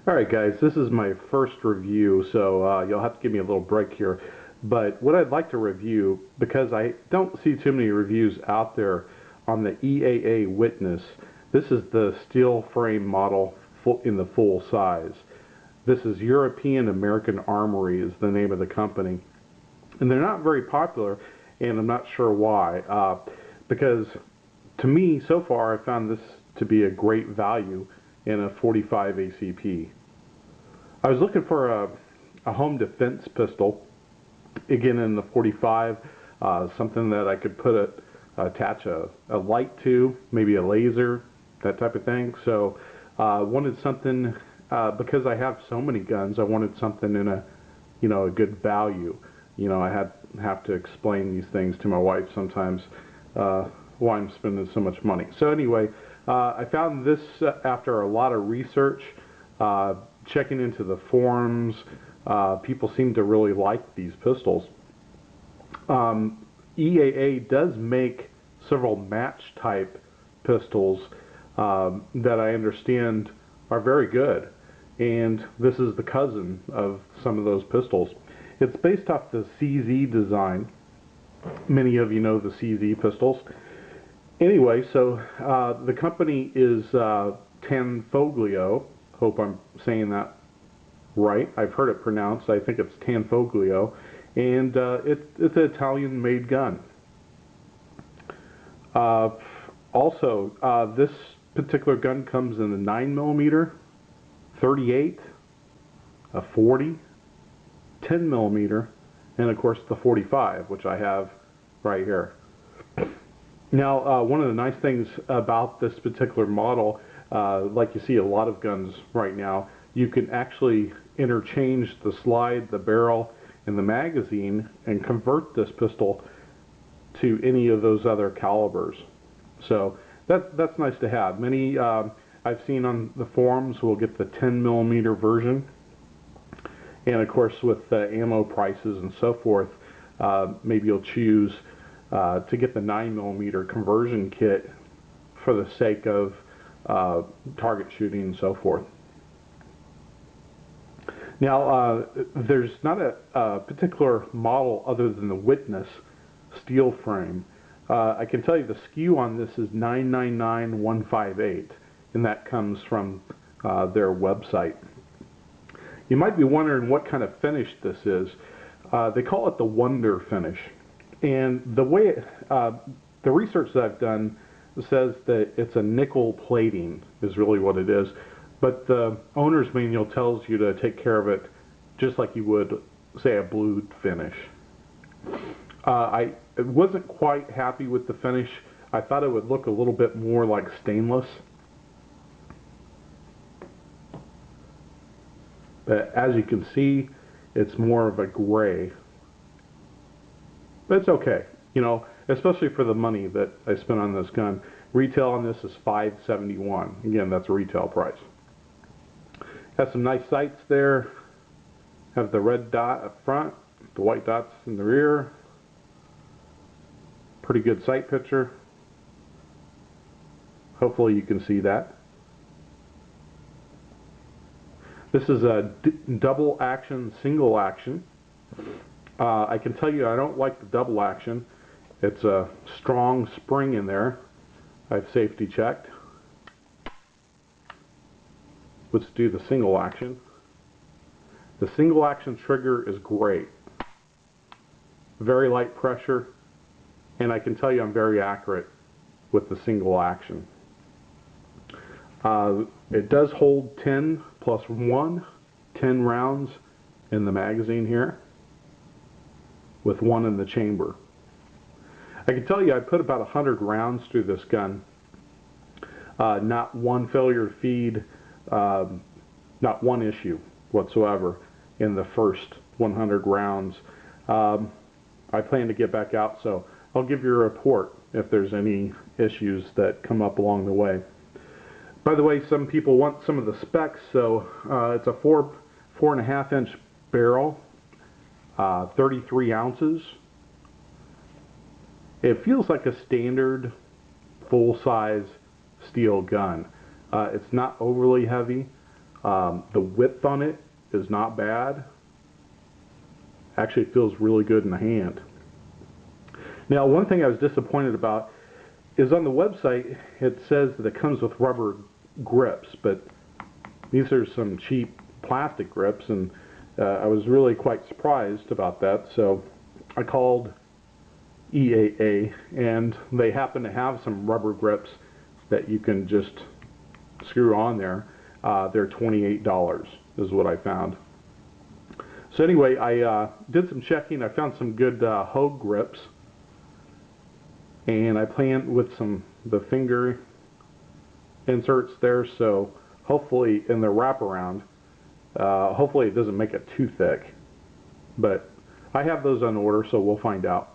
Alright guys, this is my first review, so you'll have to give me a little break here. But what I'd like to review, because I don't see too many reviews out there on the EAA Witness, this is the steel frame model in the full size. This is European American Armory is the name of the company. And they're not very popular, and I'm not sure why. Because to me, so far, I found this to be a great value in a 45 ACP. I was looking for a home defense pistol, again in the 45, something that I could attach a light to, maybe a laser, that type of thing. So wanted something, because I have so many guns, I wanted something in a good value. I have to explain these things to my wife sometimes, why I'm spending so much money. So anyway, I found this after a lot of research, checking into the forums. People seem to really like these pistols. EAA does make several match type pistols that I understand are very good, and this is the cousin of some of those pistols. It's based off the CZ design. Many of you know the CZ pistols. Anyway, so the company is Tanfoglio. Hope I'm saying that right. I've heard it pronounced. I think it's Tanfoglio, and it's an Italian-made gun. Also, this particular gun comes in the 9mm, 38, a 40, 10mm, and of course the 45, which I have right here. Now, one of the nice things about this particular model, like you see a lot of guns right now, you can actually interchange the slide, the barrel, and the magazine and convert this pistol to any of those other calibers. So that's nice to have. Many I've seen on the forums will get the 10mm version, and of course with the ammo prices and so forth, maybe you'll choose to get the 9mm conversion kit for the sake of target shooting and so forth. Now, there's not a particular model other than the Witness steel frame. I can tell you the SKU on this is 999158, and that comes from their website. You might be wondering what kind of finish this is. They call it the Wonder finish. And the way the research that I've done says that it's a nickel plating is really what it is, but the owner's manual tells you to take care of it just like you would, say, a blue finish. I wasn't quite happy with the finish. I thought it would look a little bit more like stainless, but as you can see, it's more of a gray. But it's okay, especially for the money that I spent on this gun. Retail on this is $571. Again, that's a retail price. Has some nice sights there. Have the red dot up front, the white dots in the rear. Pretty good sight picture. Hopefully you can see that. This is a double action, single action. I can tell you I don't like the double action. It's a strong spring in there. I've safety checked. Let's do the single action. The single action trigger is great. Very light pressure, and I can tell you I'm very accurate with the single action. It does hold 10 plus 1, 10 rounds in the magazine here, with one in the chamber. I can tell you I put about 100 rounds through this gun. Not one failure to feed, not one issue whatsoever in the first 100 rounds. I plan to get back out, so I'll give you a report if there's any issues that come up along the way. By the way, some people want some of the specs, so it's a 4.5 inch barrel. 33 ounces. It feels like a standard full-size steel gun. It's not overly heavy. The width on it is not bad. Actually, it feels really good in the hand. Now, one thing I was disappointed about is on the website it says that it comes with rubber grips, but these are some cheap plastic grips, and I was really quite surprised about that. So I called EAA, and they happen to have some rubber grips that you can just screw on there. They're $28 is what I found. So anyway, I did some checking. I found some good Hogue grips, and I planned with the finger inserts there, so hopefully in the wraparound, hopefully it doesn't make it too thick, but I have those on order, so we'll find out.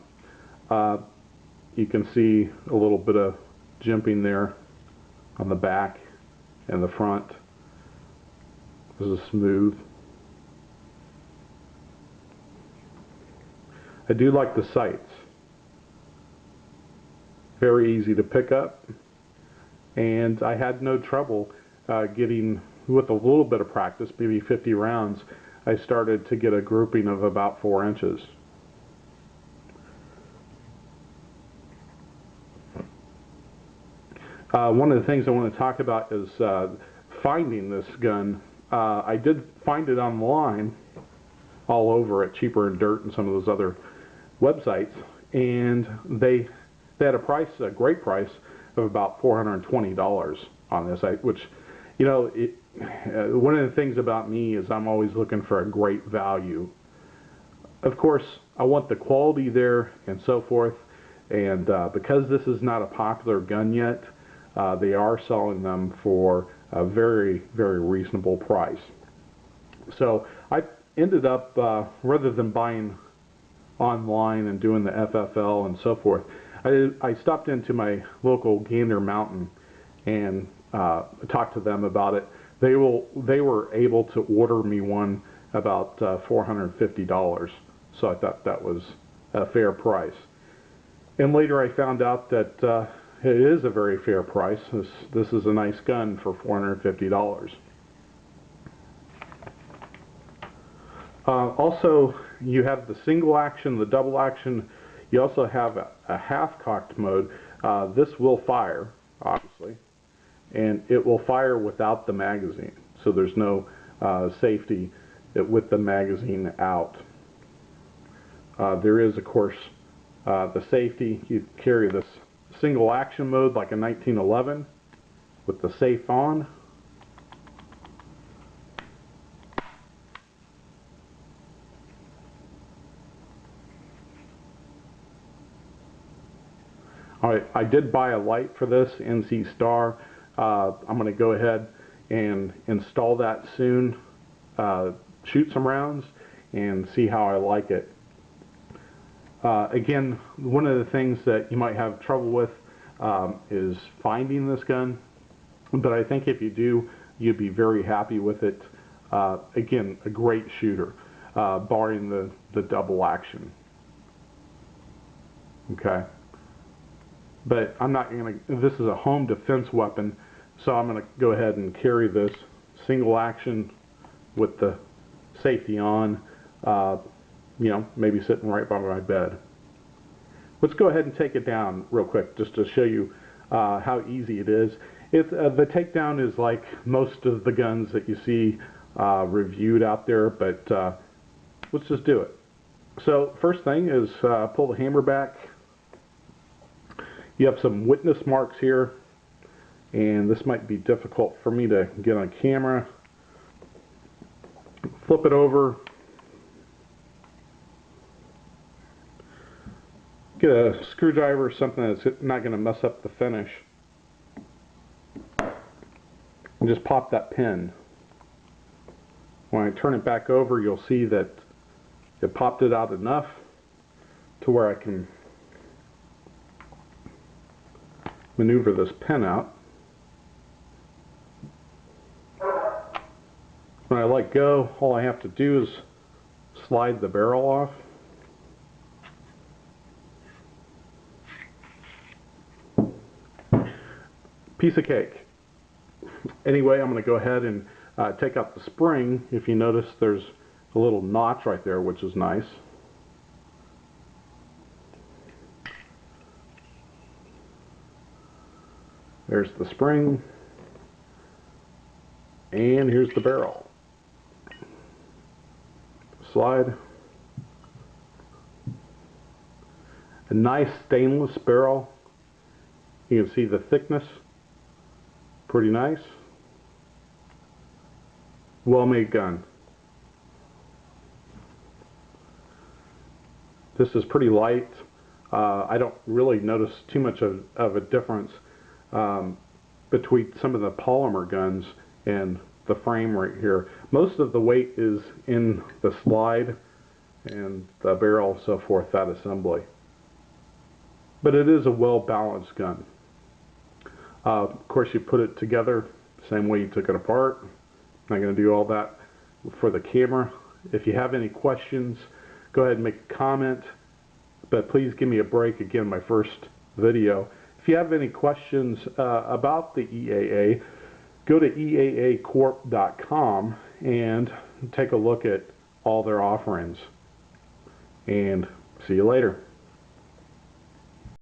You can see a little bit of jimping there on the back and the front. This is smooth. I do like the sights. Very easy to pick up, and I had no trouble getting, with a little bit of practice, maybe 50 rounds, I started to get a grouping of about 4 inches. One of the things I want to talk about is finding this gun. I did find it online all over at Cheaper and Dirt and some of those other websites, and they had a price, a great price, of about $420 on this, which, you know, one of the things about me is I'm always looking for a great value. Of course, I want the quality there and so forth, and because this is not a popular gun yet, they are selling them for a very, very reasonable price. So I ended up, rather than buying online and doing the FFL and so forth, I stopped into my local Gander Mountain and talked to them about it. They were able to order me one about $450, so I thought that was a fair price. And later I found out that it is a very fair price. This is a nice gun for $450. Also, you have the single action, the double action. You also have a half-cocked mode. This will fire, obviously, and it will fire without the magazine. So there's no safety with the magazine out. There is, of course, the safety. You carry this single action mode like a 1911 with the safe on. I did buy a light for this, NC Star. I'm going to go ahead and install that soon, shoot some rounds, and see how I like it. Again, one of the things that you might have trouble with is finding this gun, but I think if you do, you'd be very happy with it. Again, a great shooter, barring the double action. Okay. But I'm not going to, this is a home defense weapon, so I'm going to go ahead and carry this single action with the safety on, you know, maybe sitting right by my bed. Let's go ahead and take it down real quick just to show you how easy it is. The takedown is like most of the guns that you see reviewed out there, but let's just do it. So first thing is pull the hammer back. You have some witness marks here, and this might be difficult for me to get on camera. Flip it over. Get a screwdriver or something that's not going to mess up the finish. And just pop that pin. When I turn it back over, you'll see that it popped it out enough to where I can maneuver this pin out. When I let go, all I have to do is slide the barrel off. Piece of cake. Anyway, I'm going to go ahead and take out the spring. If you notice, there's a little notch right there, which is nice. There's the spring, and here's the barrel. Slide. A nice stainless barrel. You can see the thickness. Pretty nice. Well-made gun. This is pretty light. I don't really notice too much of a difference between some of the polymer guns and the frame right here. Most of the weight is in the slide and the barrel, so forth, that assembly. But it is a well-balanced gun. Of course, you put it together same way you took it apart. I'm not going to do all that for the camera. If you have any questions, go ahead and make a comment. But please give me a break. Again, my first video. If you have any questions about the EAA, go to eaacorp.com and take a look at all their offerings. And see you later.